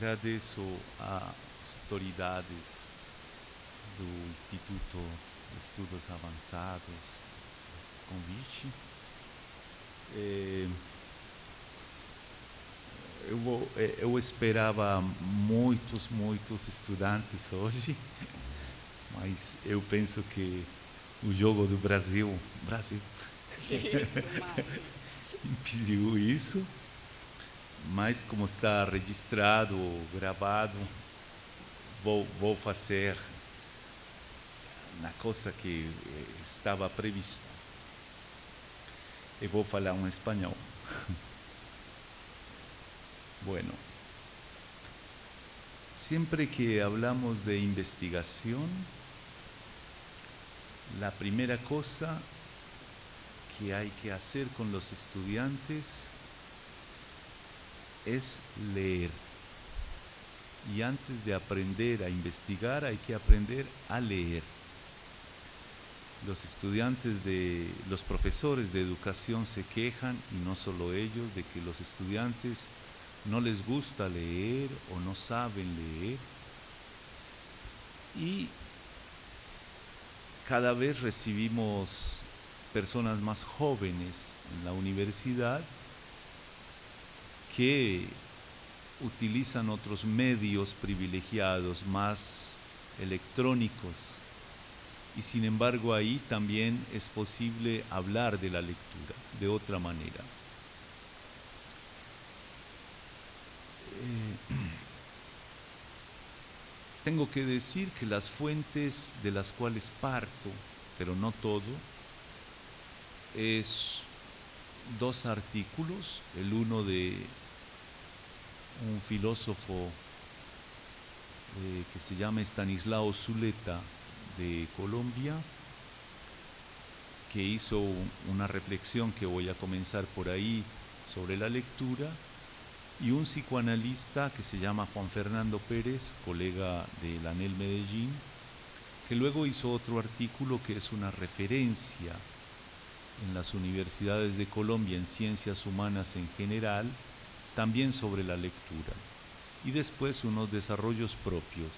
agradeço às autoridades do Instituto de Estudos Avançados este convite. Eu esperava muitos estudantes hoje, mas eu penso que o jogo do Brasil impediu isso, mas como está registrado, gravado, vou fazer na coisa que estava prevista. E vou falar em espanhol. Bueno, siempre que hablamos de investigación, la primera cosa que hay que hacer con los estudiantes es leer. Y antes de aprender a investigar, hay que aprender a leer. Los profesores de educación se quejan, y no solo ellos, de que los estudiantes no les gusta leer o no saben leer. Y cada vez recibimos personas más jóvenes en la universidad que utilizan otros medios privilegiados, más electrónicos. Y sin embargo ahí también es posible hablar de la lectura de otra manera. Tengo que decir que las fuentes de las cuales parto, pero no todo, es 2 artículos, el uno de un filósofo que se llama Estanislao Zuleta de Colombia, que hizo una reflexión que voy a comenzar por ahí sobre la lectura, y un psicoanalista que se llama Juan Fernando Pérez, colega de la ANEL Medellín, que luego hizo otro artículo que es una referencia en las universidades de Colombia en ciencias humanas en general, también sobre la lectura, y después unos desarrollos propios.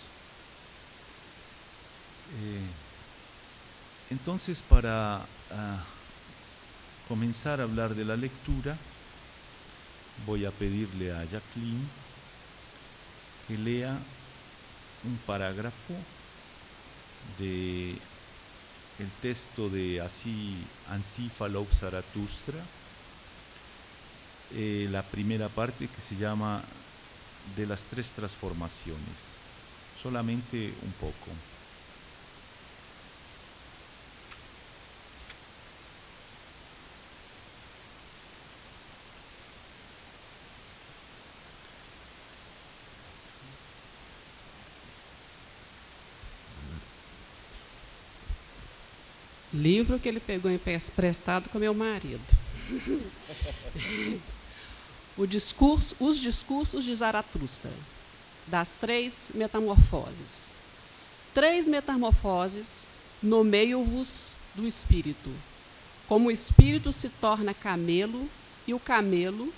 Entonces, para comenzar a hablar de la lectura, voy a pedirle a Jacqueline que lea un parágrafo de el texto de Ansí Falou Zaratustra, la primera parte, que se llama De las 3 transformaciones, solamente un poco. Livro que ele pegou emprestado com meu marido. Os discursos de Zaratustra, das 3 metamorfoses. 3 metamorfoses nomeio-vos do espírito. Como o espírito se torna camelo e o camelo,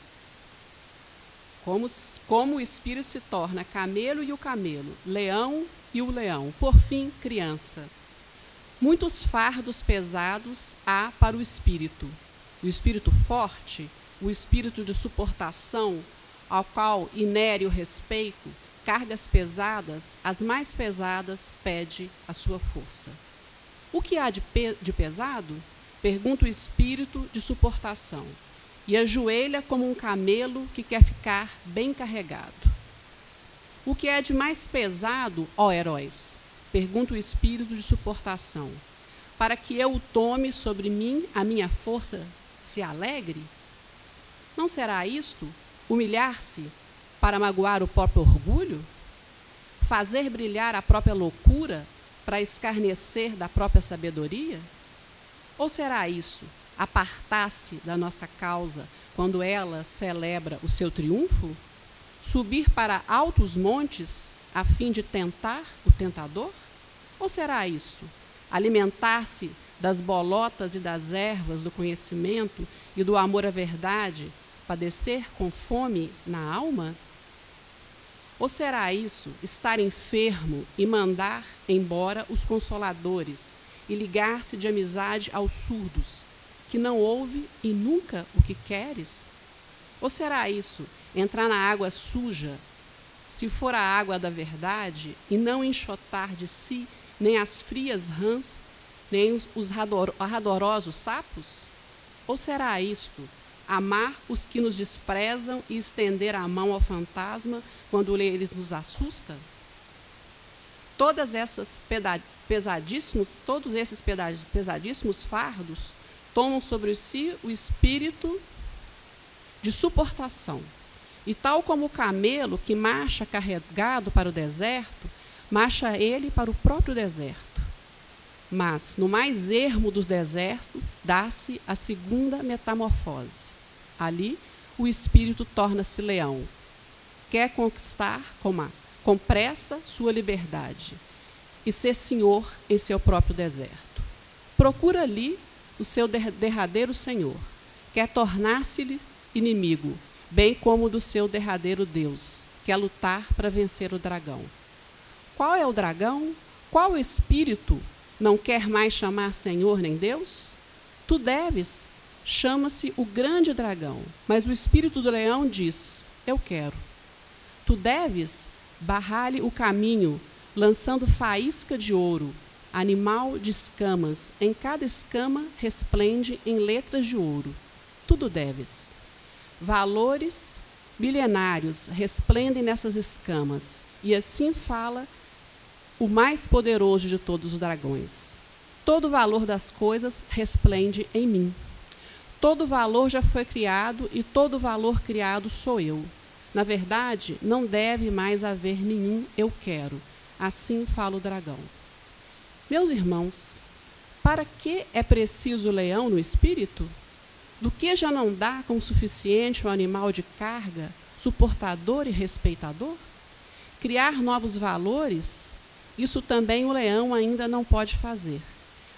como o espírito se torna camelo e o camelo, leão e o leão, por fim, criança. Muitos fardos pesados há para o espírito forte, o espírito de suportação, ao qual inere o respeito, cargas pesadas, as mais pesadas, pede a sua força. O que há de pesado? Pergunta o espírito de suportação, e ajoelha como um camelo que quer ficar bem carregado. O que é de mais pesado, ó heróis? Pergunta o espírito de suportação, para que eu o tome sobre mim, a minha força se alegre? Não será isto humilhar-se para magoar o próprio orgulho? Fazer brilhar a própria loucura para escarnecer da própria sabedoria? Ou será isso apartar-se da nossa causa quando ela celebra o seu triunfo? Subir para altos montes a fim de tentar o tentador? Ou será isto alimentar-se das bolotas e das ervas do conhecimento e do amor à verdade, padecer com fome na alma? Ou será isso estar enfermo e mandar embora os consoladores e ligar-se de amizade aos surdos, que não ouve e nunca o que queres? Ou será isso entrar na água suja, se for a água da verdade, e não enxotar de si nem as frias rãs, nem os ardorosos sapos? Ou será isto amar os que nos desprezam e estender a mão ao fantasma quando eles nos assustam? Todos esses pesadíssimos fardos tomam sobre si o espírito de suportação. E tal como o camelo que marcha carregado para o deserto, marcha ele para o próprio deserto. Mas, no mais ermo dos desertos, dá-se a segunda metamorfose. Ali, o espírito torna-se leão. Quer conquistar com pressa sua liberdade e ser senhor em seu próprio deserto. Procura ali o seu derradeiro senhor. Quer tornar-se-lhe inimigo, bem como do seu derradeiro Deus. Quer lutar para vencer o dragão. Qual é o dragão? Qual espírito não quer mais chamar Senhor nem Deus? Tu deves, chama-se o grande dragão, mas o espírito do leão diz, eu quero. Tu deves barrar-lhe o caminho, lançando faísca de ouro, animal de escamas, em cada escama resplende em letras de ouro. Tudo deves. Valores milenários resplendem nessas escamas, e assim fala o mais poderoso de todos os dragões. Todo o valor das coisas resplende em mim. Todo valor já foi criado e todo valor criado sou eu. Na verdade, não deve mais haver nenhum eu quero. Assim fala o dragão. Meus irmãos, para que é preciso o leão no espírito? Do que já não dá com o suficiente um animal de carga, suportador e respeitador? Criar novos valores, isso também o leão ainda não pode fazer.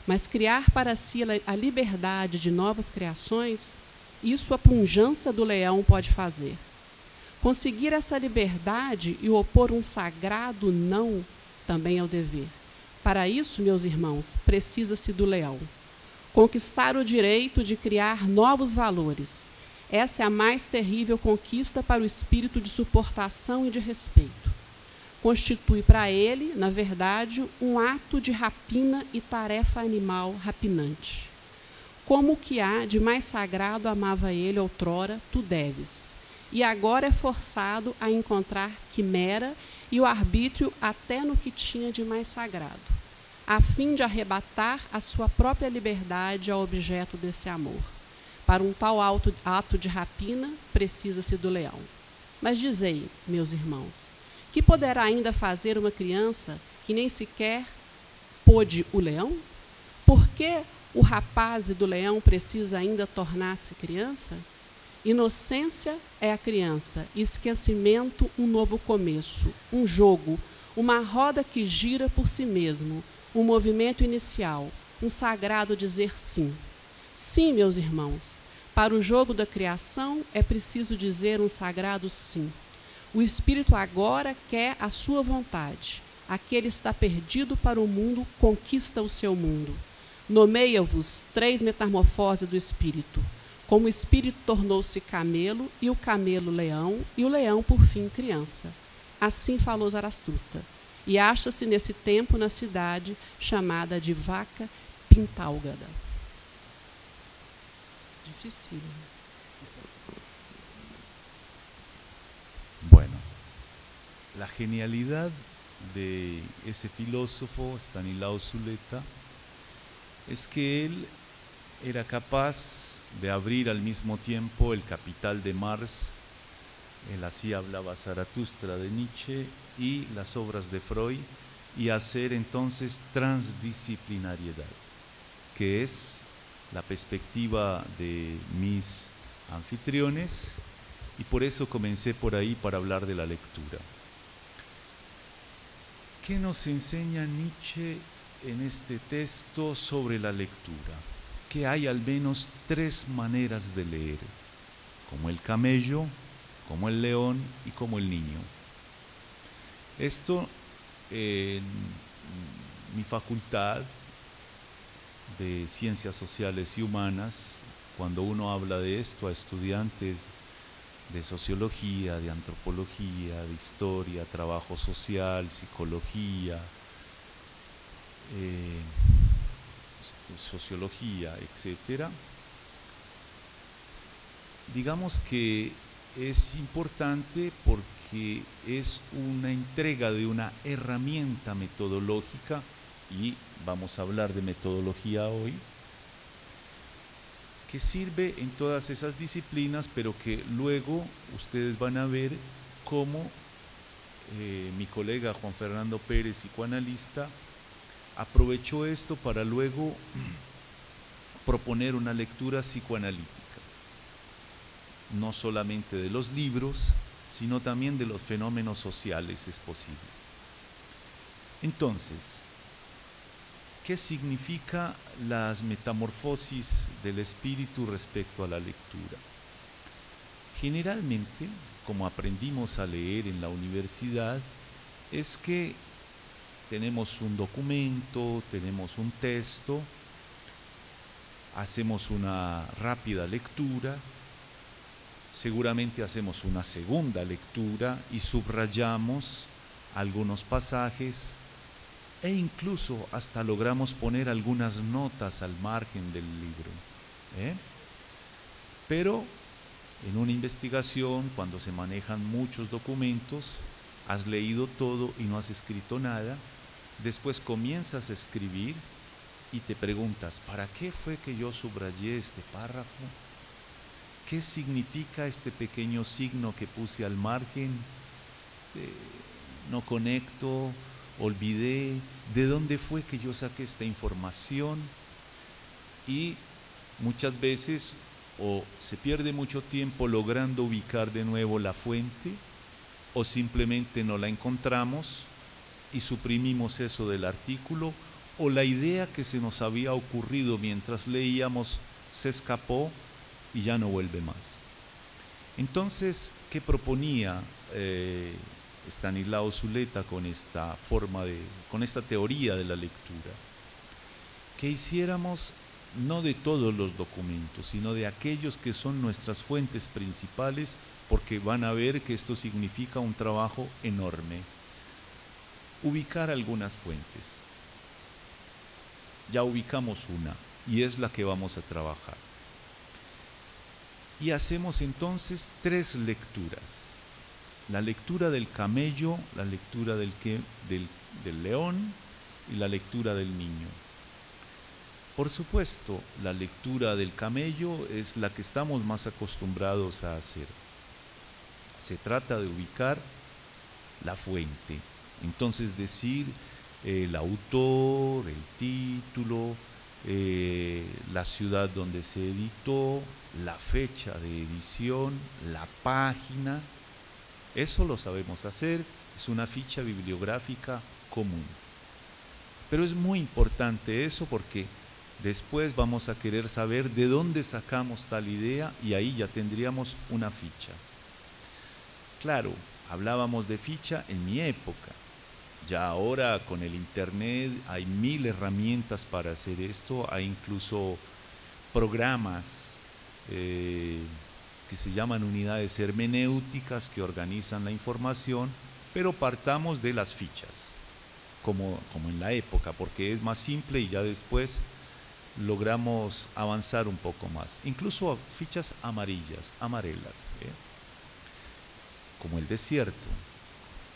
Mas criar para si a liberdade de novas criações, isso a pujança do leão pode fazer. Conseguir essa liberdade e opor um sagrado não também é o dever. Para isso, meus irmãos, precisa-se do leão. Conquistar o direito de criar novos valores. Essa é a mais terrível conquista para o espírito de suportação e de respeito. Constitui para ele, na verdade, um ato de rapina e tarefa animal rapinante. Como o que há de mais sagrado amava ele outrora, tu deves. E agora é forçado a encontrar quimera e o arbítrio até no que tinha de mais sagrado, a fim de arrebatar a sua própria liberdade ao objeto desse amor. Para um tal ato de rapina, precisa-se do leão. Mas dizei, meus irmãos, que poderá ainda fazer uma criança que nem sequer pôde o leão? Por que o rapaz do leão precisa ainda tornar-se criança? Inocência é a criança, esquecimento um novo começo, um jogo, uma roda que gira por si mesmo, um movimento inicial, um sagrado dizer sim. Sim, meus irmãos, para o jogo da criação é preciso dizer um sagrado sim. O espírito agora quer a sua vontade. Aquele está perdido para o mundo, conquista o seu mundo. Nomeia-vos 3 metamorfoses do espírito. Como o espírito tornou-se camelo, e o camelo leão, e o leão, por fim, criança. Assim falou Zaratustra. E acha-se nesse tempo na cidade chamada de Vaca Pintálgada. Difícil. Bueno, la genialidad de ese filósofo, Stanislao Zuleta, es que él era capaz de abrir al mismo tiempo el Capital de Marx, él así hablaba Zaratustra de Nietzsche, y las obras de Freud, y hacer entonces transdisciplinariedad, que es la perspectiva de mis anfitriones, y por eso comencé por ahí para hablar de la lectura. ¿Qué nos enseña Nietzsche en este texto sobre la lectura? Que hay al menos 3 maneras de leer, como el camello, como el león y como el niño. Esto en mi facultad de Ciencias Sociales y Humanas, cuando uno habla de esto a estudiantes de sociología, de antropología, de historia, trabajo social, psicología, sociología, etcétera, digamos que es importante porque es una entrega de una herramienta metodológica, y vamos a hablar de metodología hoy, que sirve en todas esas disciplinas, pero que luego ustedes van a ver cómo mi colega Juan Fernando Pérez, psicoanalista, aprovechó esto para luego proponer una lectura psicoanalítica, no solamente de los libros, sino también de los fenómenos sociales, es posible. Entonces, ¿qué significa las metamorfosis del espíritu respecto a la lectura? Generalmente, como aprendimos a leer en la universidad, es que tenemos un documento, tenemos un texto, hacemos una rápida lectura, seguramente hacemos una segunda lectura y subrayamos algunos pasajes e incluso hasta logramos poner algunas notas al margen del libro. Pero en una investigación, cuando se manejan muchos documentos, has leído todo y no has escrito nada, después comienzas a escribir y te preguntas, ¿para qué fue que yo subrayé este párrafo? ¿Qué significa este pequeño signo que puse al margen? No conecto, olvidé, ¿de dónde fue que yo saqué esta información? Y muchas veces o se pierde mucho tiempo logrando ubicar de nuevo la fuente, o simplemente no la encontramos y suprimimos eso del artículo, o la idea que se nos había ocurrido mientras leíamos se escapó y ya no vuelve más. Entonces, ¿qué proponía Stanislao Zuleta con esta con esta teoría de la lectura? Que hiciéramos no de todos los documentos, sino de aquellos que son nuestras fuentes principales, porque van a ver que esto significa un trabajo enorme. Ubicar algunas fuentes. Ya ubicamos una, y es la que vamos a trabajar. Y hacemos entonces 3 lecturas. La lectura del camello, la lectura del león y la lectura del niño. Por supuesto, la lectura del camello es la que estamos más acostumbrados a hacer. Se trata de ubicar la fuente. Entonces decir el autor, el título, la ciudad donde se editó, la fecha de edición, la página. Eso lo sabemos hacer, es una ficha bibliográfica común. Pero es muy importante eso porque después vamos a querer saber de dónde sacamos tal idea y ahí ya tendríamos una ficha. Claro, hablábamos de ficha en mi época. Ya ahora con el internet hay 1000 herramientas para hacer esto, hay incluso programas que se llaman unidades hermenéuticas que organizan la información, pero partamos de las fichas, como en la época, porque es más simple y ya después logramos avanzar un poco más. Incluso fichas amarelas, como el desierto,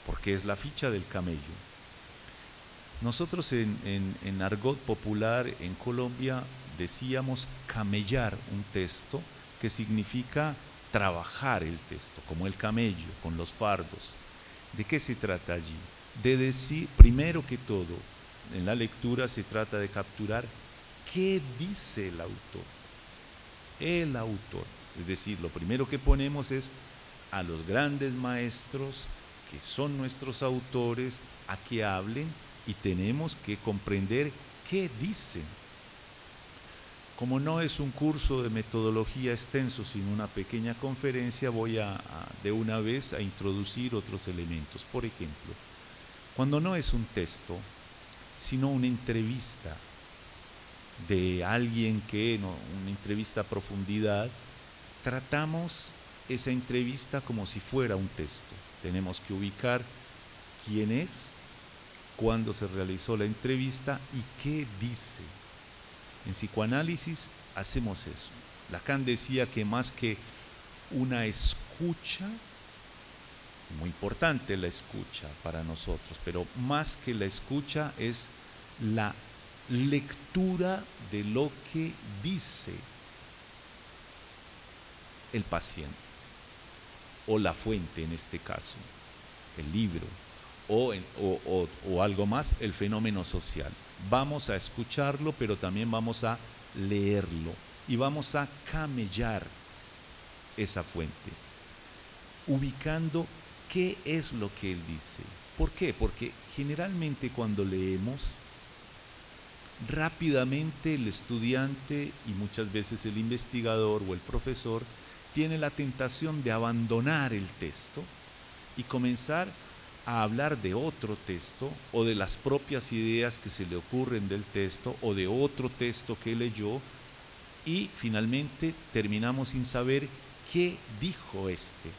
porque es la ficha del camello. Nosotros en argot popular en Colombia decíamos camellar un texto, que significa trabajar el texto, como el camello, con los fardos. ¿De qué se trata allí? De decir, primero que todo, en la lectura se trata de capturar qué dice el autor. El autor. Es decir, lo primero que ponemos es a los grandes maestros, que son nuestros autores, a que hablen y tenemos que comprender qué dicen. Como no es un curso de metodología extenso, sino una pequeña conferencia, voy de una vez a introducir otros elementos. Por ejemplo, cuando no es un texto, sino una entrevista de alguien una entrevista a profundidad, tratamos esa entrevista como si fuera un texto. Tenemos que ubicar quién es, cuándo se realizó la entrevista y qué dice. En psicoanálisis hacemos eso. Lacan decía que más que una escucha, muy importante la escucha para nosotros, pero más que la escucha es la lectura de lo que dice el paciente, o la fuente en este caso, el libro, o algo más, el fenómeno social. Vamos a escucharlo, pero también vamos a leerlo y vamos a camellar esa fuente, ubicando qué es lo que él dice. ¿Por qué? Porque generalmente cuando leemos, rápidamente el estudiante y muchas veces el investigador o el profesor tiene la tentación de abandonar el texto y comenzar a hablar de otro texto o de las propias ideas que se le ocurren del texto o de otro texto que leyó, y finalmente terminamos sin saber qué dijo este.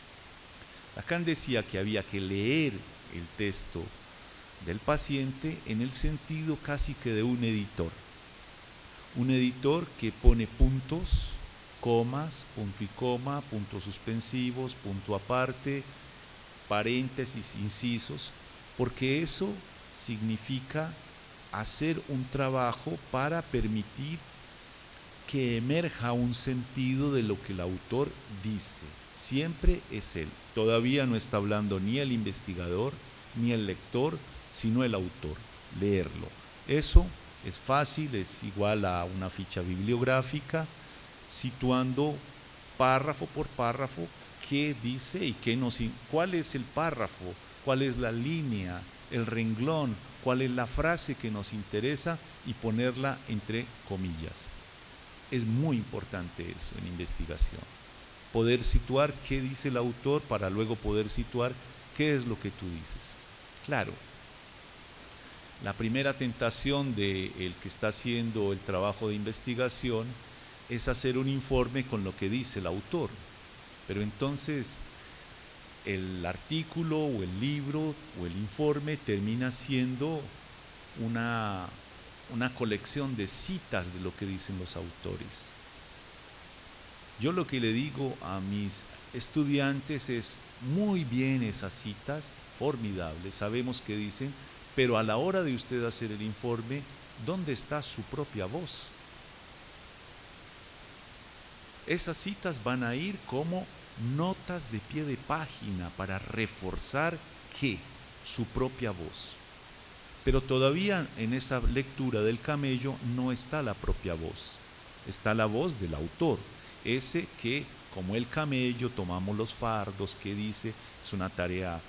Lacan decía que había que leer el texto del paciente en el sentido casi que de un editor que pone puntos, comas, punto y coma, puntos suspensivos, punto aparte, paréntesis, incisos, porque eso significa hacer un trabajo para permitir que emerja un sentido de lo que el autor dice. Siempre es él. Todavía no está hablando ni el investigador ni el lector, sino el autor. Leerlo. Eso es fácil, es igual a una ficha bibliográfica, situando párrafo por párrafo qué dice y qué nos, cuál es el párrafo, cuál es la línea, el renglón, cuál es la frase que nos interesa y ponerla entre comillas. Es muy importante eso en investigación, poder situar qué dice el autor para luego poder situar qué es lo que tú dices. Claro, la primera tentación del que está haciendo el trabajo de investigación es hacer un informe con lo que dice el autor, pero entonces el artículo o el libro o el informe termina siendo una colección de citas de lo que dicen los autores. Yo lo que le digo a mis estudiantes es: muy bien esas citas, formidables, sabemos qué dicen, pero a la hora de usted hacer el informe, ¿dónde está su propia voz? Esas citas van a ir como notas de pie de página para reforzar ¿qué? Su propia voz. Pero todavía en esa lectura del camello no está la propia voz, está la voz del autor, ese que, como el camello, tomamos los fardos, que dice, es una tarea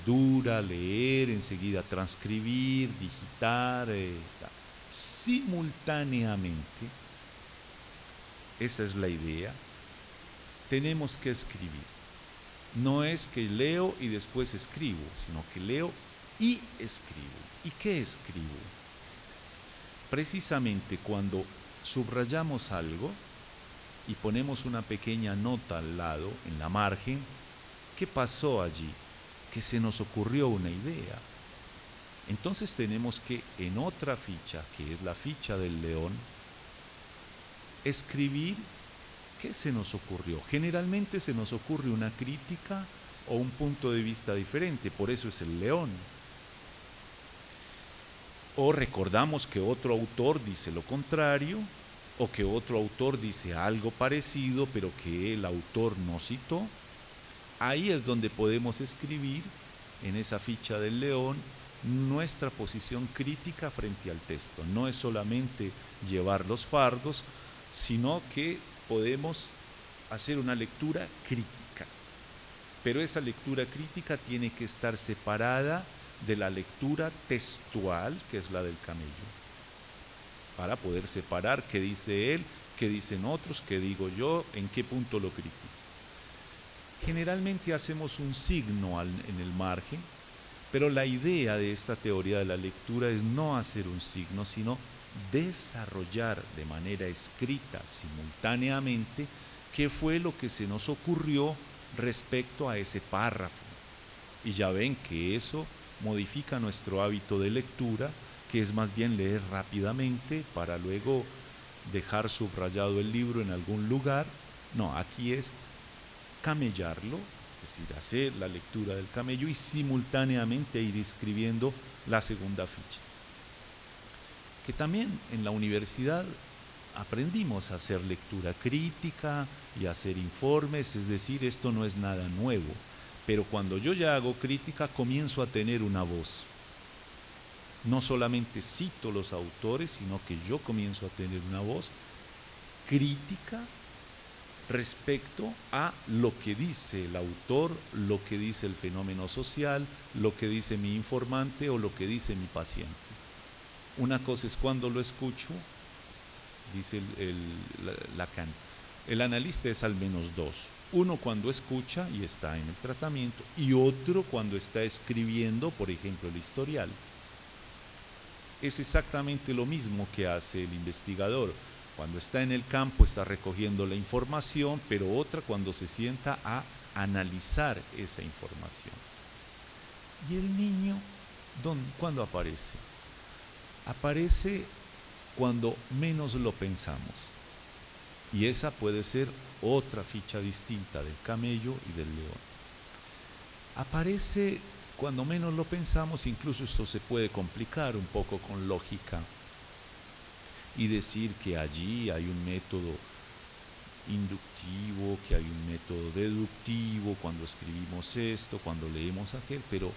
dura, leer, enseguida transcribir, digitar, simultáneamente, esa es la idea, tenemos que escribir. No es que leo y después escribo, sino que leo y escribo. ¿Y qué escribo? Precisamente cuando subrayamos algo y ponemos una pequeña nota al lado, en la margen, ¿qué pasó allí? Que se nos ocurrió una idea. Entonces tenemos que en otra ficha, que es la ficha del león, escribir qué se nos ocurrió. Generalmente se nos ocurre una crítica o un punto de vista diferente, por eso es el león. O recordamos que otro autor dice lo contrario, o que otro autor dice algo parecido, pero que el autor no citó. Ahí es donde podemos escribir, en esa ficha del león, nuestra posición crítica frente al texto. No es solamente llevar los fardos, sino que podemos hacer una lectura crítica. Pero esa lectura crítica tiene que estar separada de la lectura textual, que es la del camello, para poder separar qué dice él, qué dicen otros, qué digo yo, en qué punto lo critico. Generalmente hacemos un signo en el margen Pero la idea de esta teoría de la lectura es no hacer un signo, sino desarrollar de manera escrita simultáneamente qué fue lo que se nos ocurrió respecto a ese párrafo. Y ya ven que eso modifica nuestro hábito de lectura, que es más bien leer rápidamente para luego dejar subrayado el libro en algún lugar. No, aquí es camellarlo, es decir, hacer la lectura del camello y simultáneamente ir escribiendo la segunda ficha. Que también en la universidad aprendimos a hacer lectura crítica y a hacer informes, es decir, esto no es nada nuevo, pero cuando yo ya hago crítica comienzo a tener una voz. No solamente cito los autores, sino que yo comienzo a tener una voz crítica respecto a lo que dice el autor, lo que dice el fenómeno social, lo que dice mi informante o lo que dice mi paciente. Una cosa es cuando lo escucho, dice Lacan, el analista es al menos dos. Uno cuando escucha y está en el tratamiento, y otro cuando está escribiendo, por ejemplo, el historial. Es exactamente lo mismo que hace el investigador. Cuando está en el campo está recogiendo la información, pero otra cuando se sienta a analizar esa información. ¿Y el niño cuándo aparece? Aparece cuando menos lo pensamos. Y esa puede ser otra ficha distinta del camello y del león. Aparece cuando menos lo pensamos, incluso esto se puede complicar un poco con lógica y decir que allí hay un método inductivo, que hay un método deductivo, cuando escribimos esto, cuando leemos aquel, pero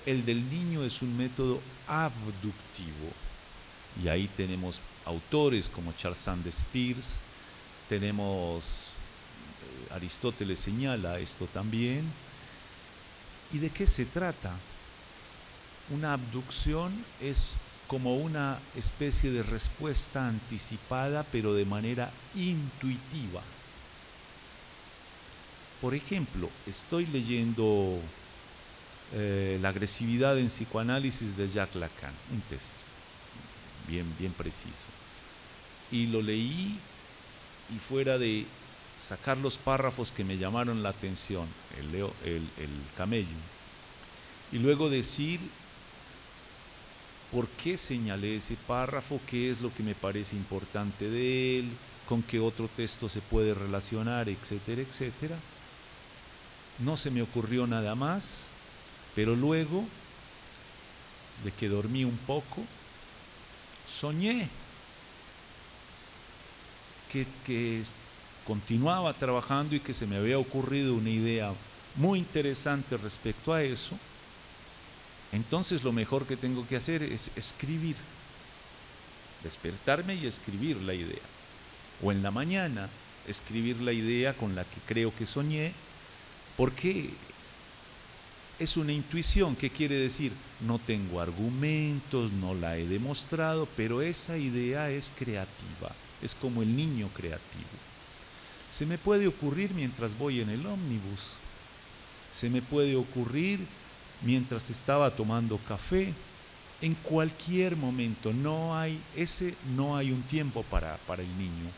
el del niño es un método abductivo. Y ahí tenemos autores como Charles Sanders Peirce, tenemos, Aristóteles señala esto también. ¿Y de qué se trata? Una abducción es como una especie de respuesta anticipada, pero de manera intuitiva. Por ejemplo, estoy leyendo La agresividad en psicoanálisis de Jacques Lacan, un texto bien preciso. Y lo leí y fuera de sacar los párrafos que me llamaron la atención, el camello, y luego decir por qué señalé ese párrafo, qué es lo que me parece importante de él, con qué otro texto se puede relacionar, etcétera, etcétera. No se me ocurrió nada más, pero luego de que dormí un poco, soñé que continuaba trabajando y que se me había ocurrido una idea muy interesante respecto a eso. Entonces lo mejor que tengo que hacer es escribir, despertarme y escribir la idea. O en la mañana escribir la idea con la que creo que soñé, porque es una intuición. ¿Qué quiere decir? No tengo argumentos, no la he demostrado, pero esa idea es creativa, es como el niño creativo. Se me puede ocurrir mientras voy en el ómnibus, se me puede ocurrir mientras estaba tomando café, en cualquier momento. No hay un tiempo para el niño.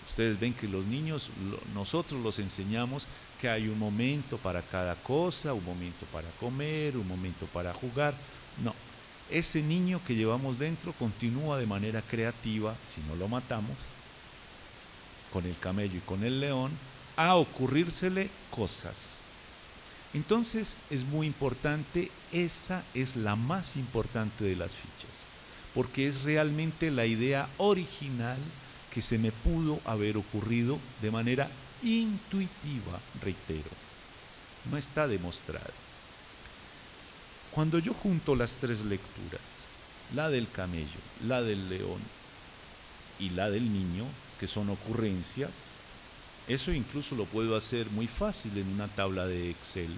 Ustedes ven que los niños, nosotros los enseñamos que hay un momento para cada cosa, un momento para comer, un momento para jugar. No, ese niño que llevamos dentro continúa de manera creativa, si no lo matamos, con el camello y con el león, a ocurrírsele cosas. Entonces es muy importante, esa es la más importante de las fichas, porque es realmente la idea original que se me pudo haber ocurrido de manera intuitiva, reitero, no está demostrado. Cuando yo junto las tres lecturas, la del camello, la del león y la del niño, que son ocurrencias, eso incluso lo puedo hacer muy fácil en una tabla de Excel,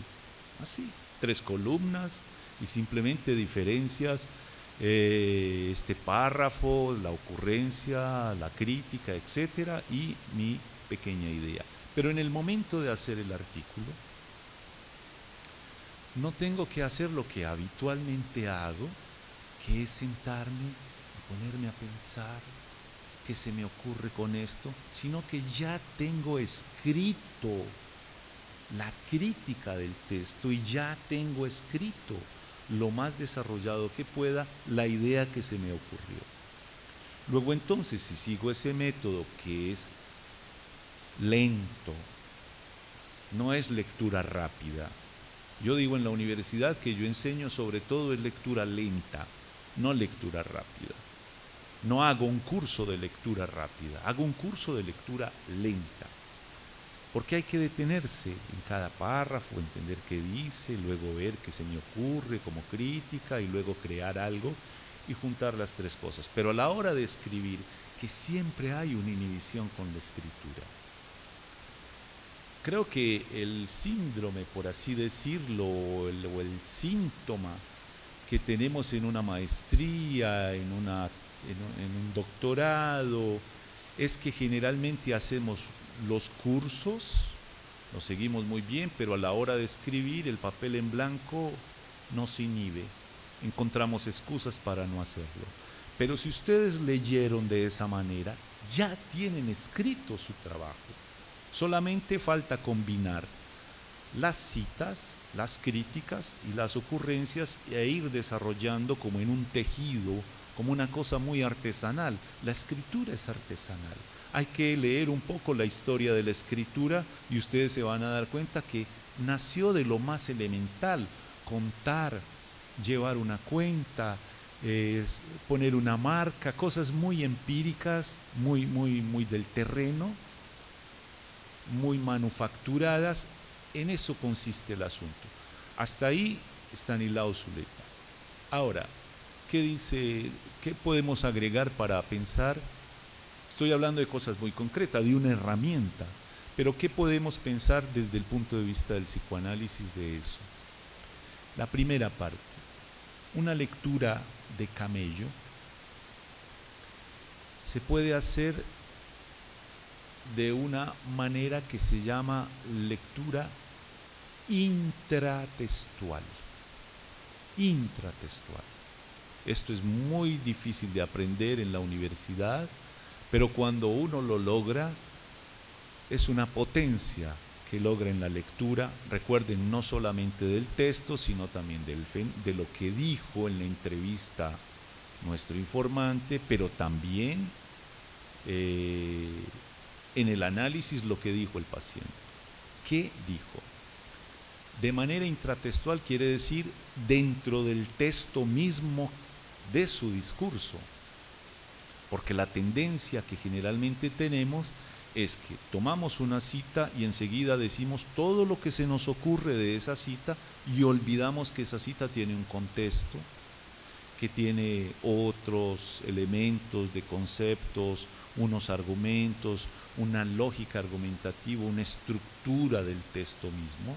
así, 3 columnas y simplemente diferencias este párrafo, la ocurrencia, la crítica, etcétera, y mi pequeña idea. Pero en el momento de hacer el artículo, no tengo que hacer lo que habitualmente hago, que es sentarme y ponerme a pensar qué se me ocurre con esto, sino que ya tengo escrito la crítica del texto y ya tengo escrito lo más desarrollado que pueda la idea que se me ocurrió. Luego entonces, si sigo ese método que es lento, no es lectura rápida. Yo digo en la universidad que yo enseño sobre todo es lectura lenta, no lectura rápida. No hago un curso de lectura rápida, hago un curso de lectura lenta. Porque hay que detenerse en cada párrafo, entender qué dice, luego ver qué se me ocurre como crítica y luego crear algo y juntar las tres cosas. Pero a la hora de escribir, que siempre hay una inhibición con la escritura. Creo que el síndrome, por así decirlo, o el síntoma que tenemos en una maestría, en un doctorado, es que generalmente hacemos los cursos, los seguimos muy bien, pero a la hora de escribir el papel en blanco nos inhibe, encontramos excusas para no hacerlo. Pero si ustedes leyeron de esa manera, ya tienen escrito su trabajo. Solamente falta combinar las citas, las críticas y las ocurrencias e ir desarrollando como en un tejido, como una cosa muy artesanal. La escritura es artesanal. Hay que leer un poco la historia de la escritura y ustedes se van a dar cuenta que nació de lo más elemental: contar, llevar una cuenta, poner una marca, cosas muy empíricas, muy del terreno, muy manufacturadas. En eso consiste el asunto. Hasta ahí Estanislao Zuleta. Ahora, ¿qué podemos agregar para pensar? Estoy hablando de cosas muy concretas, de una herramienta, pero ¿qué podemos pensar desde el punto de vista del psicoanálisis de eso? La primera parte, una lectura de Camello se puede hacer de una manera que se llama lectura intratextual. Intratextual. Esto es muy difícil de aprender en la universidad, pero cuando uno lo logra, es una potencia que logra en la lectura. Recuerden, no solamente del texto, sino también de lo que dijo en la entrevista nuestro informante, pero también en el análisis lo que dijo el paciente. ¿Qué dijo? De manera intratextual quiere decir dentro del texto mismo de su discurso, porque la tendencia que generalmente tenemos es que tomamos una cita y enseguida decimos todo lo que se nos ocurre de esa cita y olvidamos que esa cita tiene un contexto, que tiene otros elementos de conceptos, unos argumentos, una lógica argumentativa, una estructura del texto mismo,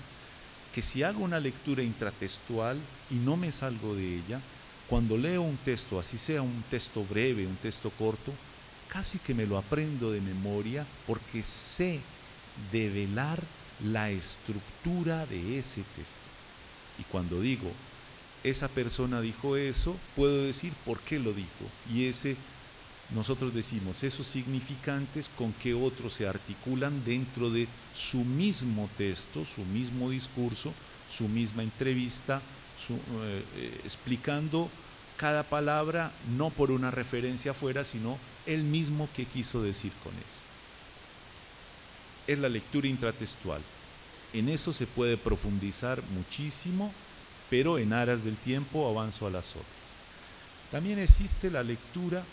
que si hago una lectura intratextual y no me salgo de ella, cuando leo un texto, así sea un texto breve, un texto corto, casi que me lo aprendo de memoria porque sé develar la estructura de ese texto. Y cuando digo, esa persona dijo eso, puedo decir por qué lo dijo. Y nosotros decimos, esos significantes con qué otros se articulan dentro de su mismo texto, su mismo discurso, su misma entrevista, explicando cada palabra no por una referencia afuera, sino él mismo qué quiso decir con eso. Es la lectura intratextual. En eso se puede profundizar muchísimo, pero en aras del tiempo avanzo a las otras. También existe la lectura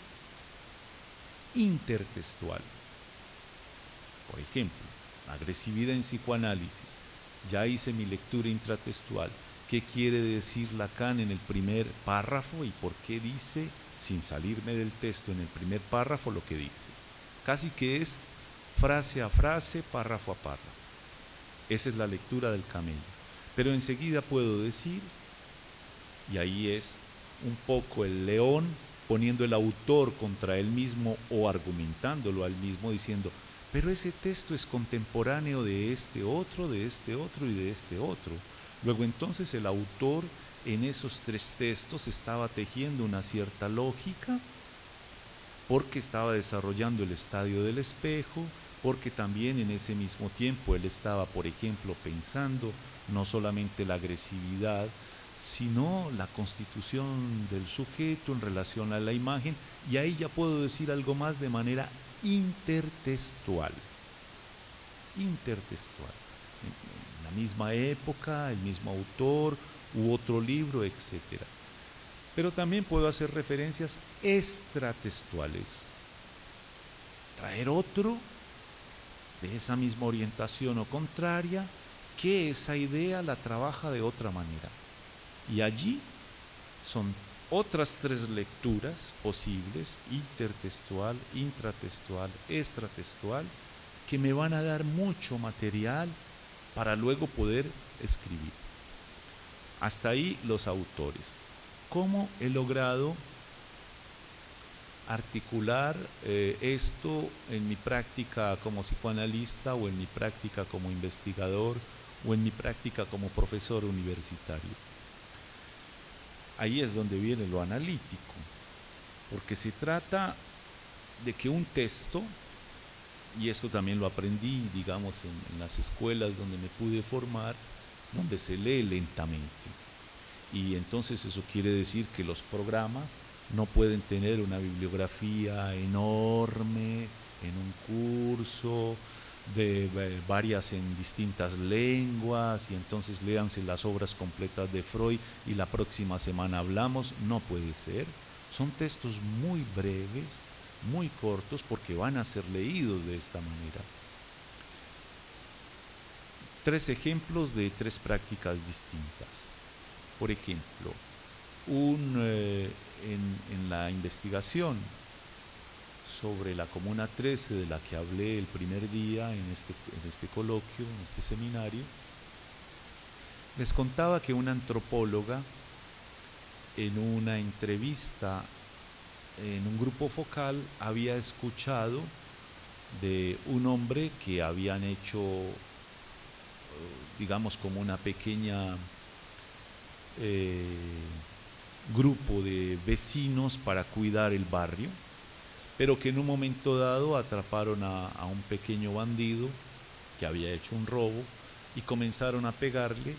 intertextual. Por ejemplo, agresividad en psicoanálisis. Ya hice mi lectura intratextual. ¿Qué quiere decir Lacan en el primer párrafo y por qué dice, sin salirme del texto, en el primer párrafo lo que dice? Casi que es frase a frase, párrafo a párrafo. Esa es la lectura del Camello. Pero enseguida puedo decir, y ahí es un poco el león poniendo el autor contra él mismo o argumentándolo al mismo, diciendo, pero ese texto es contemporáneo de este otro y de este otro. Luego entonces el autor en esos tres textos estaba tejiendo una cierta lógica, porque estaba desarrollando el estadio del espejo, porque también en ese mismo tiempo él estaba, por ejemplo, pensando no solamente la agresividad, sino la constitución del sujeto en relación a la imagen, y ahí ya puedo decir algo más de manera intertextual. Intertextual. En la misma época, el mismo autor, u otro libro, etc. Pero también puedo hacer referencias extratextuales. Traer otro de esa misma orientación o contraria, que esa idea la trabaja de otra manera. Y allí son otras tres lecturas posibles: intertextual, intratextual, extratextual, que me van a dar mucho material para luego poder escribir. Hasta ahí los autores. ¿Cómo he logrado articular esto en mi práctica como psicoanalista, o en mi práctica como investigador, o en mi práctica como profesor universitario? Ahí es donde viene lo analítico, porque se trata de que un texto, y esto también lo aprendí, digamos, en las escuelas donde me pude formar, donde se lee lentamente. Y entonces eso quiere decir que los programas no pueden tener una bibliografía enorme en un curso, de varias en distintas lenguas, y entonces léanse las obras completas de Freud y la próxima semana hablamos. No puede ser. Son textos muy breves, muy cortos, porque van a ser leídos de esta manera. Tres ejemplos de tres prácticas distintas. Por ejemplo, en la investigación sobre la Comuna 13, de la que hablé el primer día en este coloquio, en este seminario, les contaba que una antropóloga, en una entrevista en un grupo focal, había escuchado de un hombre que habían hecho, digamos, como una pequeña grupo de vecinos para cuidar el barrio, pero que en un momento dado atraparon a un pequeño bandido que había hecho un robo y comenzaron a pegarle,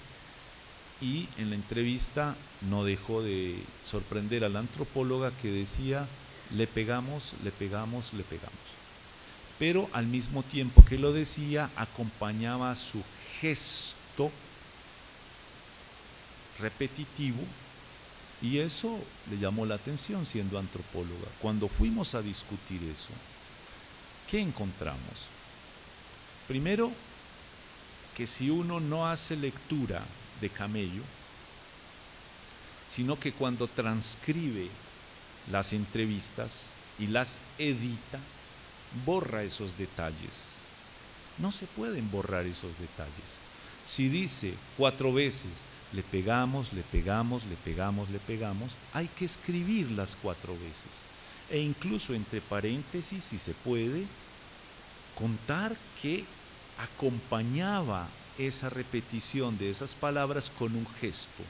y en la entrevista no dejó de sorprender a la antropóloga, que decía: le pegamos, le pegamos, le pegamos. Pero al mismo tiempo que lo decía, acompañaba su gesto repetitivo, y eso le llamó la atención siendo antropóloga. Cuando fuimos a discutir eso, ¿qué encontramos? Primero, que si uno no hace lectura de camello, sino que cuando transcribe las entrevistas y las edita, borra esos detalles. No se pueden borrar esos detalles. Si dice 4 veces le pegamos, le pegamos, le pegamos, le pegamos, hay que escribir las 4 veces. E incluso entre paréntesis, si se puede, contar que acompañaba esa repetición de esas palabras con un gesto.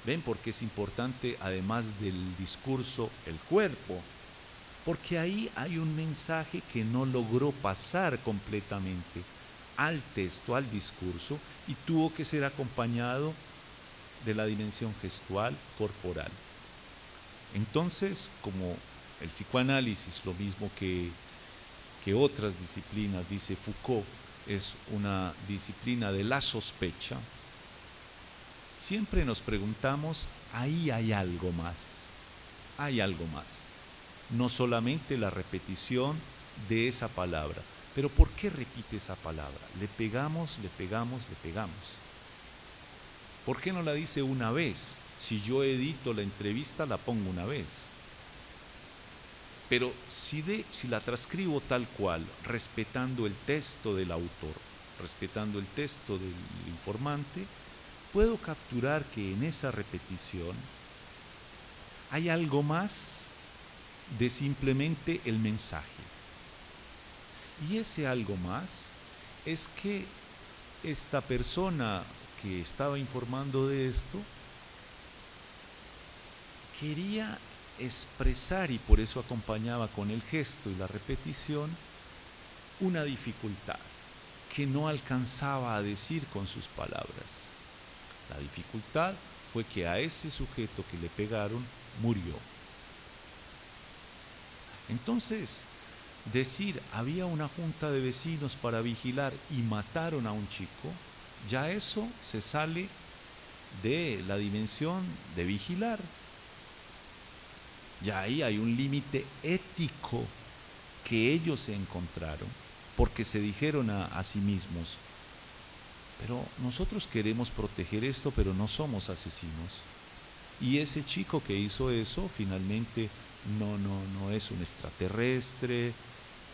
¿Ven por qué es importante, además del discurso, el cuerpo? Porque ahí hay un mensaje que no logró pasar completamente al texto, al discurso, y tuvo que ser acompañado de la dimensión gestual, corporal. Entonces, como el psicoanálisis, lo mismo que otras disciplinas, dice Foucault, es una disciplina de la sospecha, siempre nos preguntamos: ahí hay algo más, hay algo más. No solamente la repetición de esa palabra. Pero ¿por qué repite esa palabra? Le pegamos, le pegamos, le pegamos. ¿Por qué no la dice una vez? Si yo edito la entrevista, la pongo una vez. Pero si la transcribo tal cual, respetando el texto del autor, respetando el texto del informante, puedo capturar que en esa repetición hay algo más de simplemente el mensaje. Y ese algo más es que esta persona que estaba informando de esto quería expresar, y por eso acompañaba con el gesto y la repetición, una dificultad que no alcanzaba a decir con sus palabras. La dificultad fue que a ese sujeto que le pegaron murió. Entonces, decir había una junta de vecinos para vigilar y mataron a un chico, ya eso se sale de la dimensión de vigilar. Ya ahí hay un límite ético que ellos se encontraron, porque se dijeron a sí mismos, pero nosotros queremos proteger esto, pero no somos asesinos. Y ese chico que hizo eso finalmente no es un extraterrestre,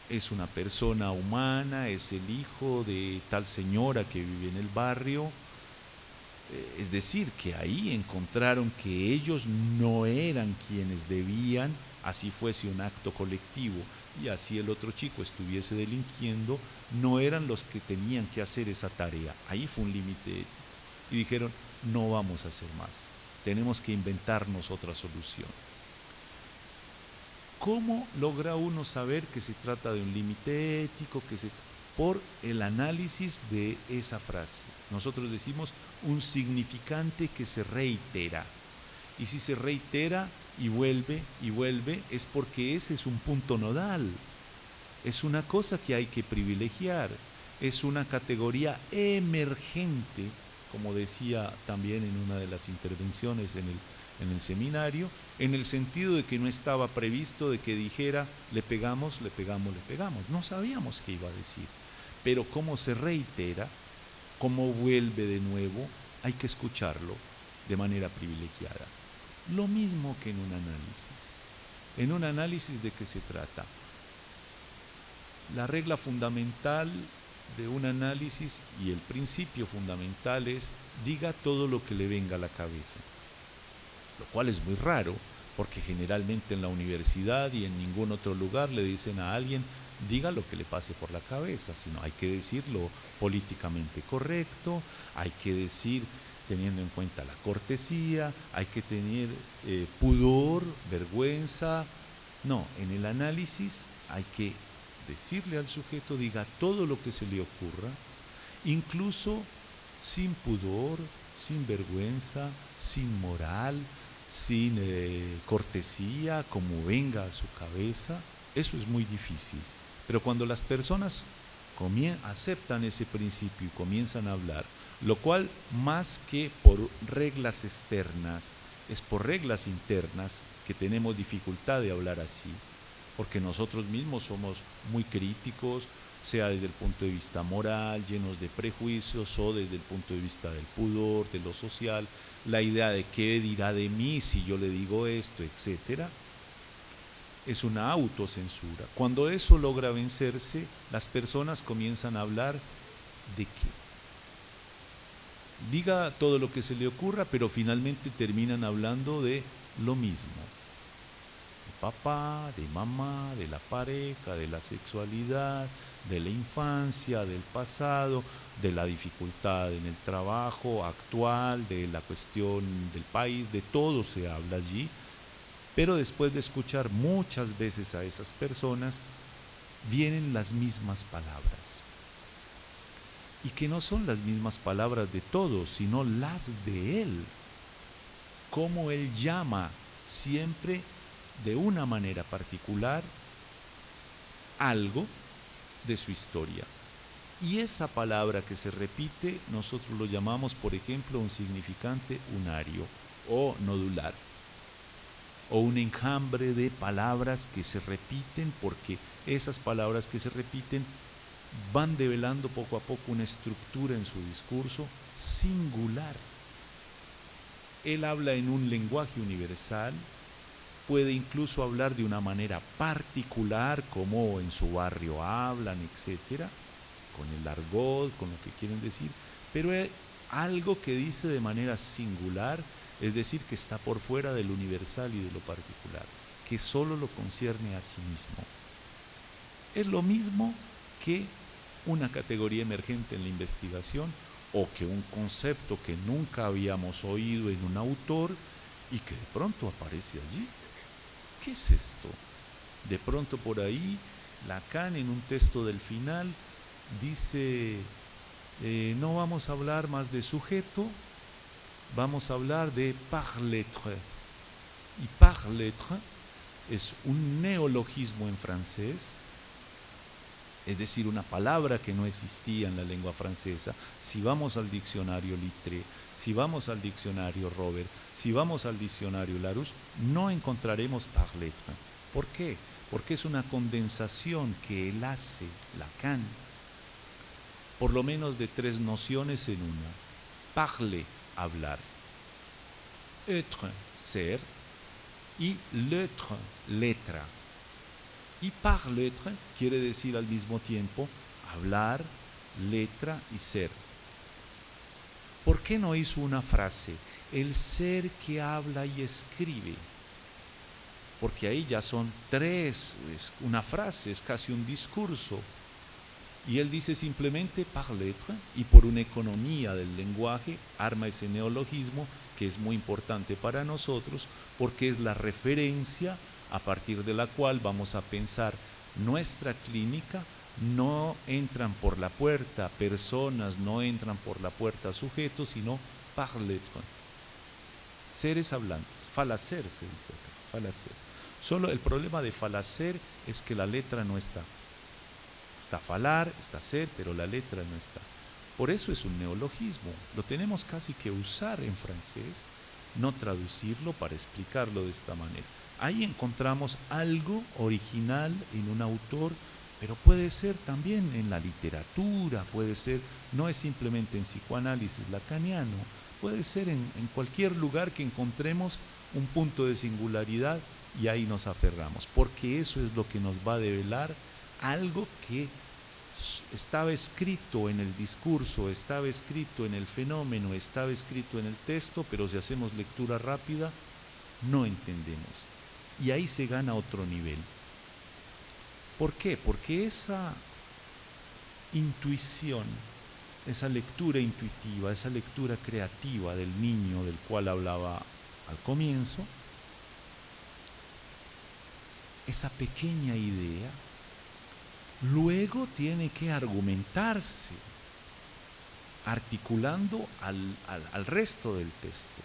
es una persona humana, es el hijo de tal señora que vive en el barrio. Es decir, que ahí encontraron que ellos no eran quienes debían, así fuese un acto colectivo y así el otro chico estuviese delinquiendo, no eran los que tenían que hacer esa tarea. Ahí fue un límite ético. Y dijeron, no vamos a hacer más, tenemos que inventarnos otra solución. ¿Cómo logra uno saber que se trata de un límite ético? Por el análisis de esa frase. Nosotros decimos un significante que se reitera. Y si se reitera y vuelve, es porque ese es un punto nodal. Es una cosa que hay que privilegiar. Es una categoría emergente, como decía también en una de las intervenciones en el seminario, en el sentido de que no estaba previsto de que dijera le pegamos. No sabíamos qué iba a decir. Pero como se reitera, como vuelve de nuevo, hay que escucharlo de manera privilegiada. Lo mismo que en un análisis. En un análisis, ¿de qué se trata? La regla fundamental de un análisis y el principio fundamental es diga todo lo que le venga a la cabeza. Lo cual es muy raro, porque generalmente en la universidad y en ningún otro lugar le dicen a alguien diga lo que le pase por la cabeza, sino hay que decirlo políticamente correcto, hay que decir teniendo en cuenta la cortesía, hay que tener pudor, vergüenza. No, en el análisis hay que decirle al sujeto diga todo lo que se le ocurra, incluso sin pudor, sin vergüenza, sin moral, sin cortesía, como venga a su cabeza. Eso es muy difícil. Pero cuando las personas aceptan ese principio y comienzan a hablar, lo cual más que por reglas externas, es por reglas internas que tenemos dificultad de hablar así, porque nosotros mismos somos muy críticos, sea desde el punto de vista moral, llenos de prejuicios, o desde el punto de vista del pudor, de lo social, la idea de qué dirá de mí si yo le digo esto, etcétera. Es una autocensura. Cuando eso logra vencerse, las personas comienzan a hablar de qué. Diga todo lo que se le ocurra, pero finalmente terminan hablando de lo mismo. De papá, de mamá, de la pareja, de la sexualidad, de la infancia, del pasado, de la dificultad en el trabajo actual, de la cuestión del país, de todo se habla allí. Pero después de escuchar muchas veces a esas personas, vienen las mismas palabras. Y que no son las mismas palabras de todos, sino las de él. Como él llama siempre de una manera particular algo de su historia. Y esa palabra que se repite, nosotros lo llamamos, por ejemplo, un significante unario o nodular, o un enjambre de palabras que se repiten, porque esas palabras que se repiten van develando poco a poco una estructura en su discurso singular. Él habla en un lenguaje universal, puede incluso hablar de una manera particular, como en su barrio hablan, etcétera, con el argot, con lo que quieren decir, pero es algo que dice de manera singular, es decir, que está por fuera del universal y de lo particular, que solo lo concierne a sí mismo. Es lo mismo que una categoría emergente en la investigación o que un concepto que nunca habíamos oído en un autor y que de pronto aparece allí. ¿Qué es esto? De pronto por ahí Lacan en un texto del final dice, no vamos a hablar más de sujeto, vamos a hablar de par l'être. Y par l'être es un neologismo en francés, es decir, una palabra que no existía en la lengua francesa. Si vamos al diccionario Littré, si vamos al diccionario Robert, si vamos al diccionario Larousse, no encontraremos par l'être. ¿Por qué? Porque es una condensación que él hace, Lacan, por lo menos de tres nociones en una. Parler, hablar. Être, ser. Y l'être, letra. Y par l'être quiere decir al mismo tiempo hablar, letra y ser. ¿Por qué no hizo una frase? El ser que habla y escribe. Porque ahí ya son tres, es una frase, es casi un discurso. Y él dice simplemente par l'être, y por una economía del lenguaje arma ese neologismo que es muy importante para nosotros porque es la referencia a partir de la cual vamos a pensar nuestra clínica. No entran por la puerta personas, no entran por la puerta sujetos, sino par l'être. Seres hablantes, falacer se dice acá, falacer. Solo el problema de falacer es que la letra no está. Está falar, está ser, pero la letra no está. Por eso es un neologismo. Lo tenemos casi que usar en francés, no traducirlo para explicarlo de esta manera. Ahí encontramos algo original en un autor, pero puede ser también en la literatura, puede ser, no es simplemente en psicoanálisis lacaniano, puede ser en cualquier lugar que encontremos un punto de singularidad y ahí nos aferramos, porque eso es lo que nos va a develar algo que estaba escrito en el discurso, estaba escrito en el fenómeno, estaba escrito en el texto, pero si hacemos lectura rápida, no entendemos. Y ahí se gana otro nivel. ¿Por qué? Porque esa intuición, esa lectura intuitiva, esa lectura creativa del niño del cual hablaba al comienzo, esa pequeña idea, luego tiene que argumentarse, articulando al resto del texto,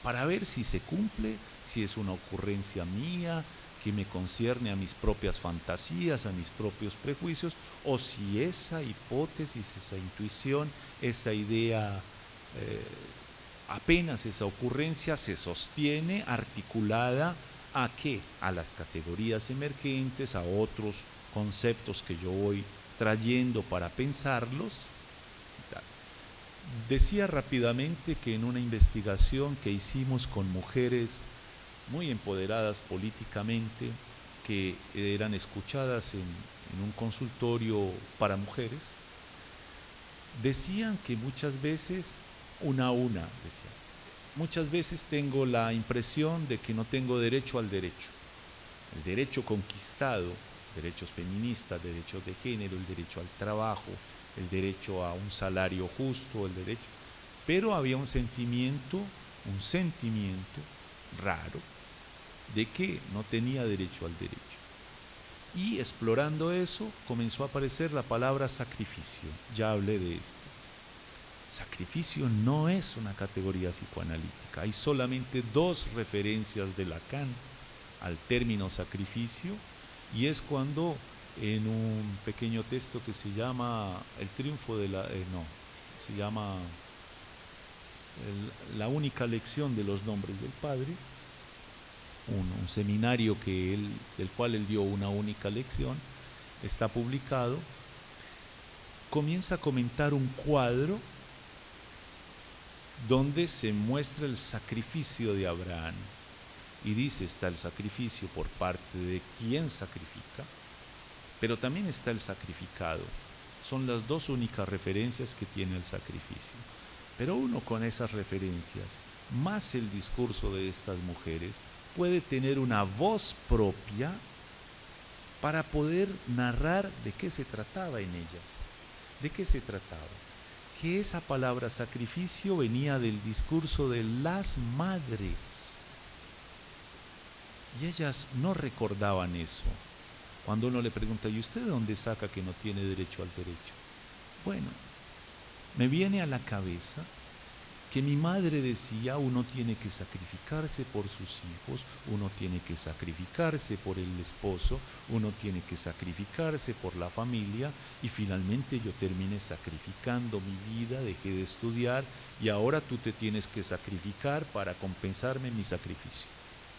para ver si se cumple, si es una ocurrencia mía, que me concierne a mis propias fantasías, a mis propios prejuicios, o si esa hipótesis, esa intuición, esa idea, apenas esa ocurrencia se sostiene articulada ¿a qué? A las categorías emergentes, a otros conceptos que yo voy trayendo para pensarlos. Decía rápidamente que en una investigación que hicimos con mujeres muy empoderadas políticamente, que eran escuchadas en un consultorio para mujeres, decían que muchas veces, decían, muchas veces tengo la impresión de que no tengo derecho al derecho. El derecho conquistado, derechos feministas, derechos de género, el derecho al trabajo, el derecho a un salario justo, el derecho. Pero había un sentimiento raro de que no tenía derecho al derecho. Y explorando eso comenzó a aparecer la palabra sacrificio. Ya hablé de esto. Sacrificio no es una categoría psicoanalítica. Hay solamente dos referencias de Lacan al término sacrificio, y es cuando en un pequeño texto que se llama El triunfo de se llama La única lección de los nombres del Padre, un seminario del cual él dio una única lección, está publicado, comienza a comentar un cuadro donde se muestra el sacrificio de Abraham. Y dice, está el sacrificio por parte de quien sacrifica, pero también está el sacrificado. Son las dos únicas referencias que tiene el sacrificio. Pero uno con esas referencias, más el discurso de estas mujeres, puede tener una voz propia para poder narrar de qué se trataba en ellas. ¿De qué se trataba? Que esa palabra sacrificio venía del discurso de las madres. Y ellas no recordaban eso. Cuando uno le pregunta, ¿y usted de dónde saca que no tiene derecho al derecho? Bueno, me viene a la cabeza que mi madre decía, uno tiene que sacrificarse por sus hijos, uno tiene que sacrificarse por el esposo, uno tiene que sacrificarse por la familia, y finalmente yo terminé sacrificando mi vida, dejé de estudiar y ahora tú te tienes que sacrificar para compensarme mi sacrificio.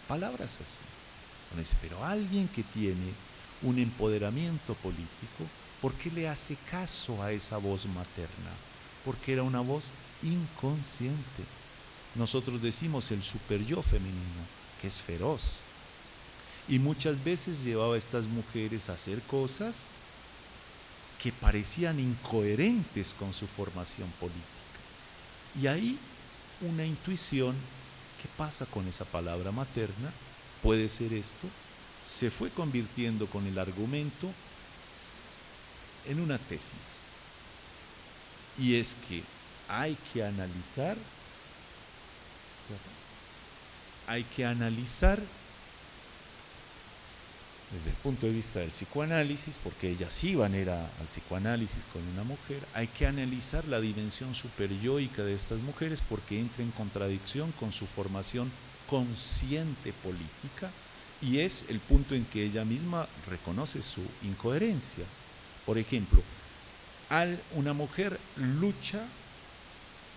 Palabras así. Uno dice, pero alguien que tiene un empoderamiento político, ¿por qué le hace caso a esa voz materna? Porque era una voz inconsciente. Nosotros decimos el superyo femenino, que es feroz. Y muchas veces llevaba a estas mujeres a hacer cosas que parecían incoherentes con su formación política. Y ahí una intuición, ¿qué pasa con esa palabra materna? Puede ser esto, se fue convirtiendo con el argumento en una tesis. Y es que hay que analizar desde el punto de vista del psicoanálisis, porque ellas iban al psicoanálisis con una mujer, hay que analizar la dimensión superyoica de estas mujeres porque entra en contradicción con su formación consciente política, y es el punto en que ella misma reconoce su incoherencia. Por ejemplo, una mujer lucha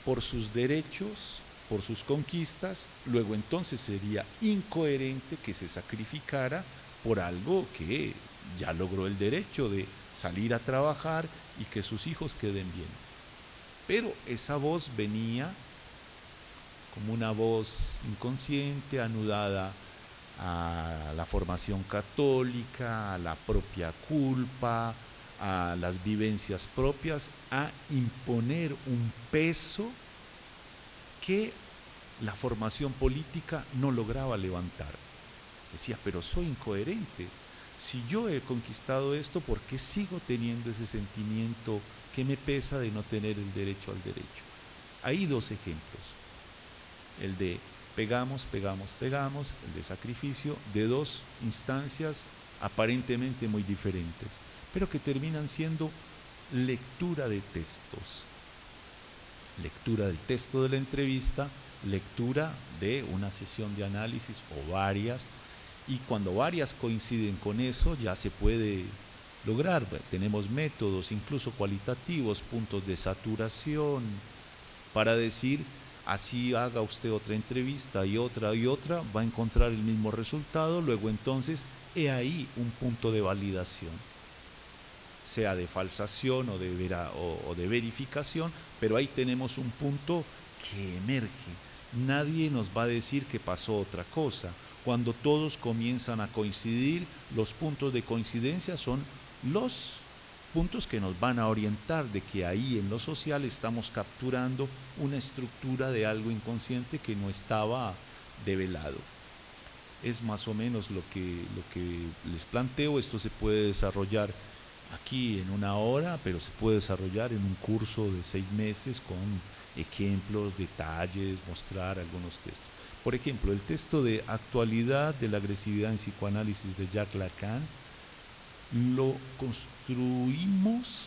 por sus derechos, por sus conquistas, luego entonces sería incoherente que se sacrificara por algo que ya logró el derecho de salir a trabajar y que sus hijos queden bien. Pero esa voz venía como una voz inconsciente, anudada a la formación católica, a la propia culpa, a las vivencias propias, a imponer un peso que la formación política no lograba levantar. Decía, pero soy incoherente. Si yo he conquistado esto, ¿por qué sigo teniendo ese sentimiento que me pesa de no tener el derecho al derecho? Hay dos ejemplos. El de pegamos, el de sacrificio, de dos instancias aparentemente muy diferentes, pero que terminan siendo lectura de textos. Lectura del texto de la entrevista, lectura de una sesión de análisis o varias, y cuando varias coinciden con eso ya se puede lograr. Tenemos métodos incluso cualitativos, puntos de saturación, para decir, así haga usted otra entrevista y otra, va a encontrar el mismo resultado, luego entonces he ahí un punto de validación, sea de falsación o de verificación, pero ahí tenemos un punto que emerge. Nadie nos va a decir que pasó otra cosa. Cuando todos comienzan a coincidir, los puntos de coincidencia son los puntos que nos van a orientar de que ahí en lo social estamos capturando una estructura de algo inconsciente que no estaba develado. Es más o menos lo que les planteo. Esto se puede desarrollar aquí en una hora, pero se puede desarrollar en un curso de 6 meses con ejemplos, detalles, mostrar algunos textos. Por ejemplo, el texto de Actualidad de la agresividad en psicoanálisis de Jacques Lacan lo construimos,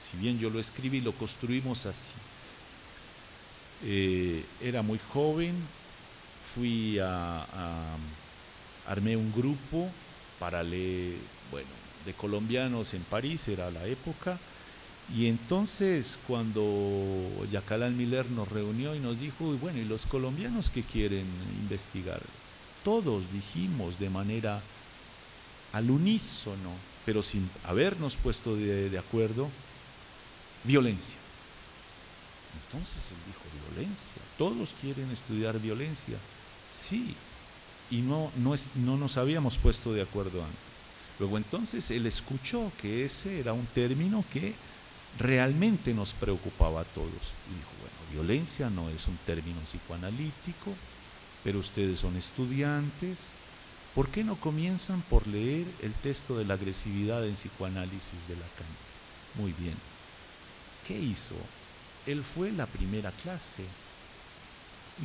si bien yo lo escribí, lo construimos así. Era muy joven, armé un grupo para leer, de colombianos en París, era la época, y entonces cuando Jacques Alain Miller nos reunió y nos dijo, ¿y los colombianos qué quieren investigar? Todos dijimos de manera al unísono, pero sin habernos puesto de acuerdo, violencia. Entonces él dijo, violencia, todos quieren estudiar violencia. Sí, y no nos habíamos puesto de acuerdo antes. Luego entonces él escuchó que ese era un término que realmente nos preocupaba a todos. Y dijo, violencia no es un término psicoanalítico, pero ustedes son estudiantes, ¿por qué no comienzan por leer el texto de la agresividad en psicoanálisis de Lacan? Muy bien. ¿qué hizo? Él fue la primera clase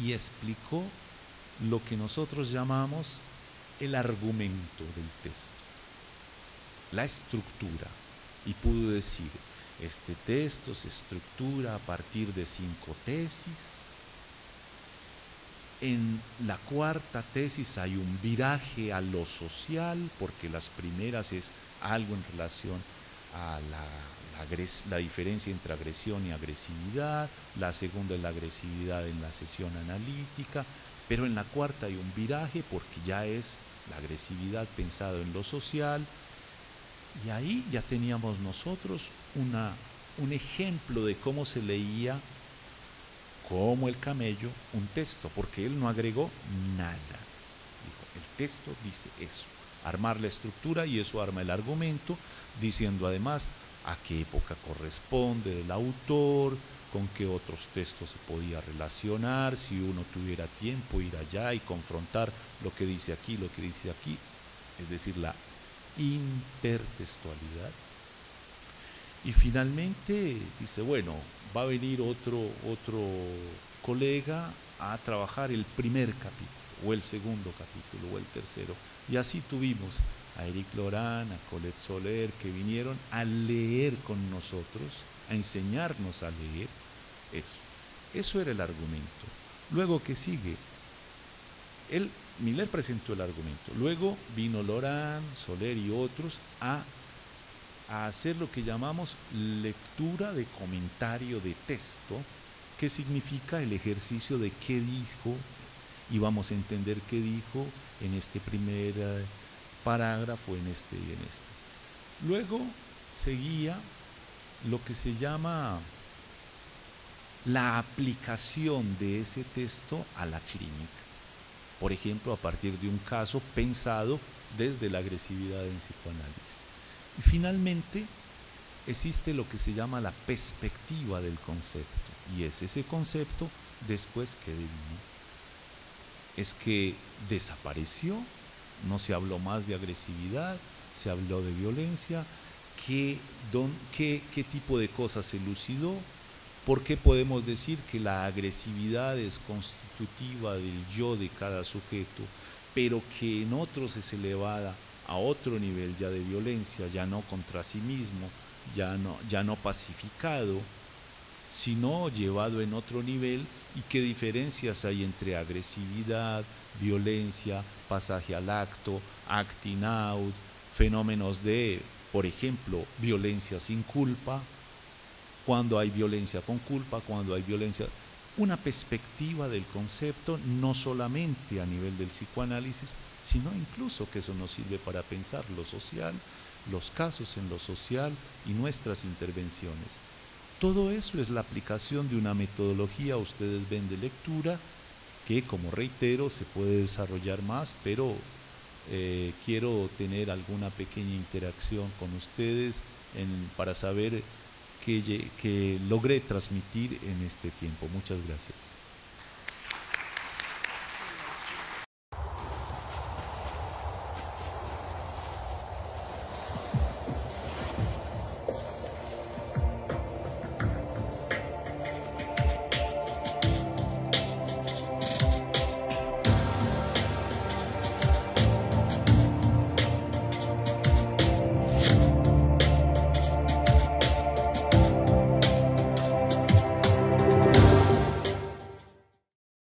y explicó lo que nosotros llamamos el argumento del texto, la estructura, y pudo decir, este texto se estructura a partir de 5 tesis. En la cuarta tesis hay un viraje a lo social, porque las primeras es algo en relación a la diferencia entre agresión y agresividad, la segunda es la agresividad en la sesión analítica, pero en la cuarta hay un viraje porque ya es la agresividad pensado en lo social, y ahí ya teníamos nosotros un ejemplo de cómo se leía como el camello un texto, porque él no agregó nada. Dijo, el texto dice eso, armar la estructura y eso arma el argumento, diciendo además a qué época corresponde el autor, con qué otros textos se podía relacionar, si uno tuviera tiempo ir allá y confrontar lo que dice aquí, lo que dice aquí, es decir, la intertextualidad. Y finalmente dice, bueno, va a venir otro colega a trabajar el primer capítulo, o el segundo capítulo, o el tercero. Y así tuvimos a Eric Lorán, a Colette Soler, que vinieron a leer con nosotros, a enseñarnos a leer eso. Eso era el argumento. Luego, ¿qué sigue? Miller presentó el argumento. Luego vino Lorán, Soler y otros a hacer lo que llamamos lectura de comentario de texto, que significa el ejercicio de qué dijo, y vamos a entender qué dijo en este primer parágrafo, en este y en este. Luego seguía lo que se llama la aplicación de ese texto a la clínica. Por ejemplo, a partir de un caso pensado desde la agresividad en psicoanálisis. Y finalmente existe lo que se llama la perspectiva del concepto, y es ese concepto después que devino. Es que desapareció, no se habló más de agresividad, se habló de violencia, qué tipo de cosas se elucidó, por qué podemos decir que la agresividad es constitutiva del yo de cada sujeto, pero que en otros es elevada a otro nivel ya de violencia, ya no contra sí mismo, ya no pacificado, sino llevado en otro nivel, y qué diferencias hay entre agresividad, violencia, pasaje al acto, acting out, fenómenos de, por ejemplo, violencia sin culpa, cuando hay violencia con culpa, cuando hay violencia. Una perspectiva del concepto, no solamente a nivel del psicoanálisis, sino incluso que eso nos sirve para pensar lo social, los casos en lo social y nuestras intervenciones. Todo eso es la aplicación de una metodología, ustedes ven, de lectura, que, como reitero, se puede desarrollar más, pero quiero tener alguna pequeña interacción con ustedes para saber qué logré transmitir en este tiempo. Muchas gracias.